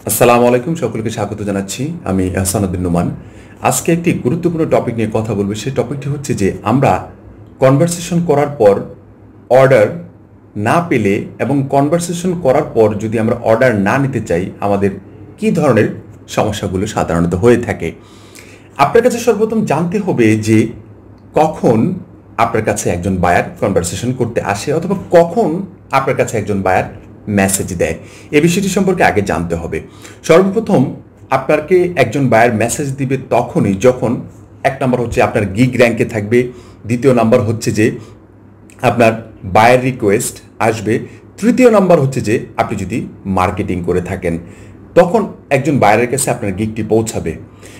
আসসালামু আলাইকুম, সকলকে স্বাগত জানাচ্ছি। আমি এহসানুদ্দিন নোমান। আজকে একটি গুরুত্বপূর্ণ টপিক নিয়ে কথা বলবো। সেই টপিকটি হচ্ছে যে আমরা কনভারসেশন করার পর অর্ডার না পেলে এবং কনভারসেশন করার পর যদি আমরা অর্ডার না নিতে চাই, আমাদের কী ধরনের সমস্যাগুলো সাধারণত হয়ে থাকে। আপনার কাছে সর্বপ্রথম জানতে হবে যে কখন আপনার কাছে একজন বায়ার কনভারসেশন করতে আসে অথবা কখন আপনার কাছে একজন বায়ার মেসেজ দেয়। এই বিষয়টি সম্পর্কে আগে জানতে হবে। সর্বপ্রথম আপনাকে একজন বায়ার মেসেজ দিবে তখনই যখন এক নম্বর হচ্ছে আপনার গিগ র্যাঙ্কে থাকবে, দ্বিতীয় নাম্বার হচ্ছে যে আপনার বায়ার রিকোয়েস্ট আসবে, তৃতীয় নাম্বার হচ্ছে যে আপনি যদি মার্কেটিং করে থাকেন তখন একজন বায়ারের কাছে আপনার গিগটি পৌঁছাবে।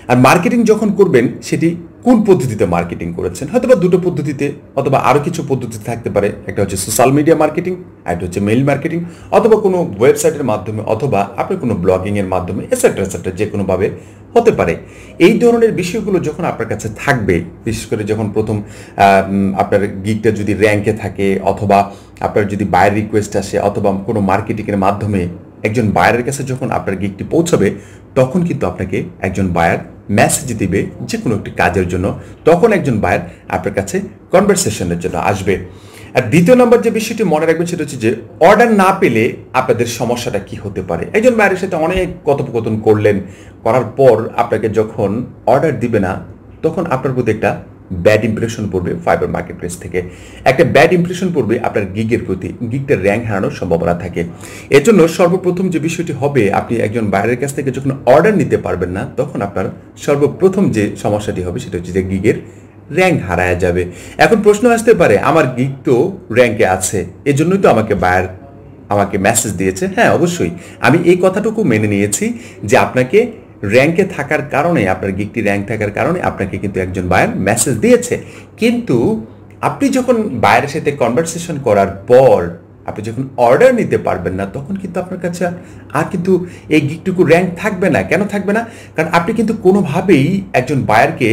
আর মার্কেটিং যখন করবেন সেটি কোন পদ্ধতিতে মার্কেটিং করেছেন, হয়তো বা দুটো পদ্ধতিতে অথবা আরও কিছু পদ্ধতি থাকতে পারে। একটা হচ্ছে সোশ্যাল মিডিয়া মার্কেটিং, একটা হচ্ছে মেইল মার্কেটিং, অথবা কোনো ওয়েবসাইটের মাধ্যমে, অথবা আপনি কোনো ব্লগিংয়ের মাধ্যমে, এটসেট্রা এটসেট্রা, যে কোনোভাবে হতে পারে। এই ধরনের বিষয়গুলো যখন আপনার কাছে থাকবে, বিশেষ করে যখন প্রথম আপনার গিগটা যদি র্যাঙ্কে থাকে, অথবা আপনার যদি বায়ার রিকোয়েস্ট আসে, অথবা কোনো মার্কেটিংয়ের মাধ্যমে একজন বায়ারের কাছে যখন আপনার গিগটি পৌঁছাবে, তখন কিন্তু আপনাকে একজন বায়ার মেসেজ দিবে যে কোনো একটি কাজের জন্য। তখন একজন বায়ার আপনার কাছে কনভারসেশনের জন্য আসবে। আর দ্বিতীয় নম্বর যে বিষয়টি মনে রাখবেন সেটা হচ্ছে যে অর্ডার না পেলে আপনাদের সমস্যাটা কি হতে পারে। একজন বায়ারের সাথে অনেক কথোপকথন করলেন, করার পর আপনাকে যখন অর্ডার দিবে না, তখন আপনার প্রতি একটা ব্যাড ইমপ্রেশন পড়বে। ফাইবার মার্কেট প্লেস থেকে একটা ব্যাড ইমপ্রেশন পড়বে আপনার গিগের প্রতি, গিগটার র্যাঙ্ক হারানোর সম্ভাবনা থাকে। এর জন্য সর্বপ্রথম যে বিষয়টি হবে, আপনি একজন বায়ারের কাছ থেকে যখন অর্ডার নিতে পারবেন না, তখন আপনার সর্বপ্রথম যে সমস্যাটি হবে সেটা হচ্ছে যে গিগের র্যাঙ্ক হারায় যাবে। এখন প্রশ্ন আসতে পারে, আমার গিগ তো র্যাঙ্কে আছে, এজন্যই তো বায়ার আমাকে মেসেজ দিয়েছে। হ্যাঁ, অবশ্যই আমি এই কথাটুকু মেনে নিয়েছি যে আপনাকে র্যাঙ্কে থাকার কারণে, আপনার গিগটি র্যাঙ্ক থাকার কারণে আপনাকে কিন্তু একজন বায়ার মেসেজ দিয়েছে। কিন্তু আপনি যখন বায়ারের সাথে কনভারসেশন করার পর আপনি যখন অর্ডার নিতে পারবেন না, তখন কিন্তু আপনার কাছে আর কিন্তু এই গিগটুকু র্যাঙ্ক থাকবে না। কেন থাকবে না? কারণ আপনি কিন্তু কোনোভাবেই একজন বায়ারকে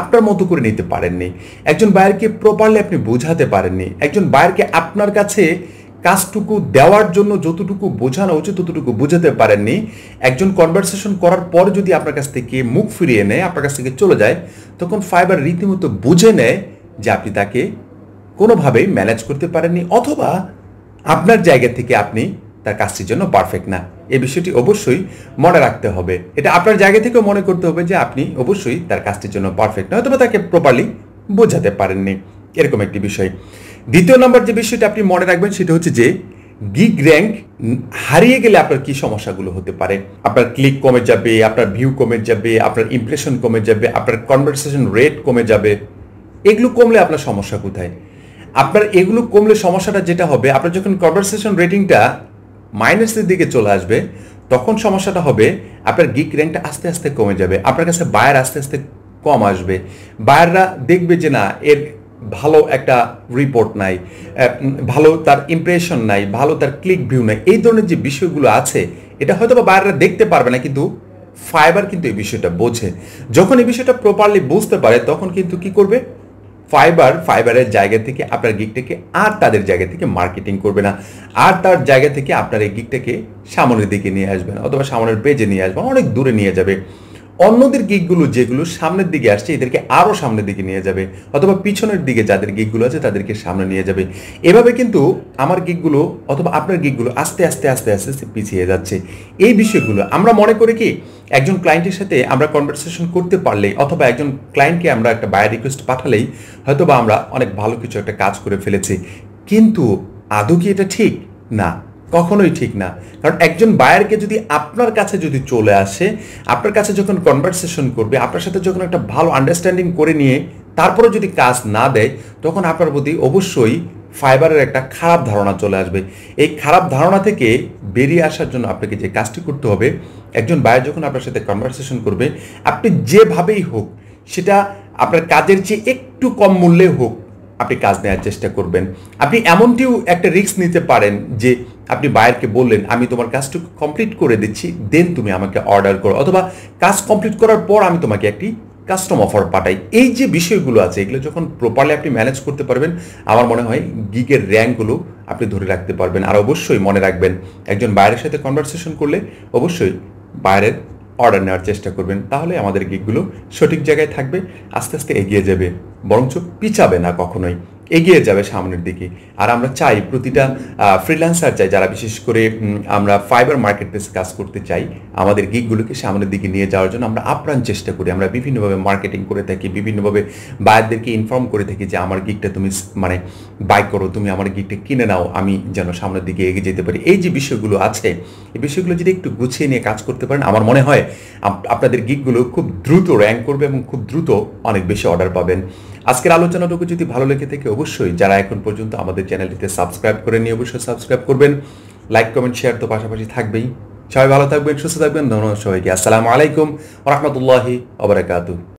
আপনার মতো করে নিতে পারেননি, একজন বায়ারকে প্রপারলি আপনি বোঝাতে পারেননি, একজন বায়ারকে আপনার কাছে কাজটুকু দেওয়ার জন্য যতটুকু বোঝানো উচিত ততটুকু বোঝাতে পারেননি। একজন কনভারসেশন করার পর যদি আপনার কাছ থেকে মুখ ফিরিয়ে নেয়, আপনার কাছ থেকে চলে যায়, তখন ফাইবার রীতিমতো বুঝে নেয় যে আপনি তাকে কোনোভাবেই ম্যানেজ করতে পারেননি, অথবা আপনার জায়গা থেকে আপনি তার কাজটির জন্য পারফেক্ট না। এই বিষয়টি অবশ্যই মনে রাখতে হবে। এটা আপনার জায়গা থেকেও মনে করতে হবে যে আপনি অবশ্যই তার কাজটির জন্য পারফেক্ট না, অথবা তাকে প্রপারলি বোঝাতে পারেননি, এরকম একটি বিষয়। দ্বিতীয় নম্বর যে বিষয়টা আপনি মনে রাখবেন সেটা হচ্ছে যে গিগ র্যাঙ্ক হারিয়ে গেলে আপনার কি সমস্যাগুলো হতে পারে। আপনার ক্লিক কমে যাবে, আপনার ভিউ কমে যাবে, আপনার ইমপ্রেশন কমে যাবে, আপনার কনভারসেশন রেট কমে যাবে। এগুলো কমলে আপনার সমস্যা কোথায়? আপনার এগুলো কমলে সমস্যাটা যেটা হবে, আপনার যখন কনভারসেশন রেটিংটা মাইনাসের দিকে চলে আসবে, তখন সমস্যাটা হবে আপনার গিগ র্যাঙ্কটা আস্তে আস্তে কমে যাবে, আপনার কাছে বায়ার আস্তে আস্তে কম আসবে। বায়াররা দেখবে যে না, এর ভালো একটা রিপোর্ট নাই, ভালো তার ইমপ্রেশন নাই, ভালো তার ক্লিক ভিউ নাই, এই ধরনের যে বিষয়গুলো আছে, এটা হয়তো বা বায়াররা দেখতে পারবে না, কিন্তু ফাইবার কিন্তু এই বিষয়টা বোঝে। যখন এই বিষয়টা প্রপারলি বুঝতে পারে, তখন কিন্তু কি করবে, ফাইবারের জায়গা থেকে আপনার গিগটাকে আর তাদের জায়গা থেকে মার্কেটিং করবে না, আর তার জায়গা থেকে আপনার এই গিগটাকে সামনের দিকে নিয়ে আসবে না, অথবা সামনের পেজে নিয়ে আসবে, অনেক দূরে নিয়ে যাবে। অন্যদের গিগগুলো যেগুলো সামনের দিকে আসছে, এদেরকে আরও সামনের দিকে নিয়ে যাবে, অথবা পিছনের দিকে যাদের গিগগুলো আছে তাদেরকে সামনে নিয়ে যাবে। এভাবে কিন্তু আমার গিগগুলো অথবা আপনার গিগগুলো আস্তে আস্তে আস্তে আস্তে আস্তে পিছিয়ে যাচ্ছে। এই বিষয়গুলো আমরা মনে করি কি, একজন ক্লায়েন্টের সাথে আমরা কনভারসেশন করতে পারলেই, অথবা একজন ক্লায়েন্টকে আমরা একটা বায়ার রিকোয়েস্ট পাঠালেই হয়তো বা আমরা অনেক ভালো কিছু একটা কাজ করে ফেলেছি। কিন্তু আদৌ কি এটা ঠিক? না, কখনোই ঠিক না। কারণ একজন বায়ারকে যদি আপনার কাছে যদি চলে আসে, আপনার কাছে যখন কনভারসেশন করবে, আপনার সাথে যখন একটা ভালো আন্ডারস্ট্যান্ডিং করে নিয়ে তারপরে যদি কাজ না দেয়, তখন আপনার প্রতি অবশ্যই ফাইবারের একটা খারাপ ধারণা চলে আসবে। এই খারাপ ধারণা থেকে বেরিয়ে আসার জন্য আপনাকে যে কাজটি করতে হবে, একজন বায়ার যখন আপনার সাথে কনভারসেশন করবে, আপনি যেভাবেই হোক, সেটা আপনার কাজের চেয়ে একটু কম মূল্যে হোক, আপনি কাজ নেওয়ার চেষ্টা করবেন। আপনি এমনটিও একটা রিস্ক নিতে পারেন যে আপনি বায়ারকে বললেন, আমি তোমার কাজটুকু কমপ্লিট করে দিচ্ছি, দেন তুমি আমাকে অর্ডার করো, অথবা কাজ কমপ্লিট করার পর আমি তোমাকে একটি কাস্টম অফার পাঠাই। এই যে বিষয়গুলো আছে, এগুলো যখন প্রপারলি আপনি ম্যানেজ করতে পারবেন, আমার মনে হয় গিগের র্যাঙ্কগুলো আপনি ধরে রাখতে পারবেন। আর অবশ্যই মনে রাখবেন, একজন বায়ারের সাথে কনভারসেশন করলে অবশ্যই বাইরের অর্ডার নেওয়ার চেষ্টা করবেন, তাহলে আমাদের গিগগুলো সঠিক জায়গায় থাকবে, আস্তে আস্তে এগিয়ে যাবে, বরঞ্চ পিছাবে না, কখনোই এগিয়ে যাবে সামনের দিকে। আর আমরা চাই প্রতিটা ফ্রিল্যান্সার চাই, যারা বিশেষ করে আমরা ফাইবার মার্কেট প্লেসে কাজ করতে চাই, আমাদের গিগগুলোকে সামনের দিকে নিয়ে যাওয়ার জন্য আমরা আপ্রাণ চেষ্টা করি। আমরা বিভিন্নভাবে মার্কেটিং করে থাকি, বিভিন্নভাবে বায়ারদেরকে ইনফর্ম করে থাকি যে আমার গিগটা তুমি মানে বাই করো, তুমি আমার গিগটা কিনে নাও, আমি যেন সামনের দিকে এগিয়ে যেতে পারি। এই যে বিষয়গুলো আছে, এই বিষয়গুলো যদি একটু গুছিয়ে নিয়ে কাজ করতে পারেন, আমার মনে হয় আপনাদের গিগগুলো খুব দ্রুত র্যাঙ্ক করবে এবং খুব দ্রুত অনেক বেশি অর্ডার পাবেন। আজকের আলোচনাটুকু যদি ভালো লেগে থাকে, অবশ্যই যারা এখন পর্যন্ত আমাদের চ্যানেলটিতে সাবস্ক্রাইব করেননি, অবশ্যই সাবস্ক্রাইব করবেন। লাইক, কমেন্ট, শেয়ার তো পাশাপাশি থাকবেই। সবাই ভালো থাকবেন, সুস্থ থাকবেন। ধন্যবাদ সবাইকে। আসসালামু আলাইকুম ওয়া রাহমাতুল্লাহি ওয়া বারাকাতুহু।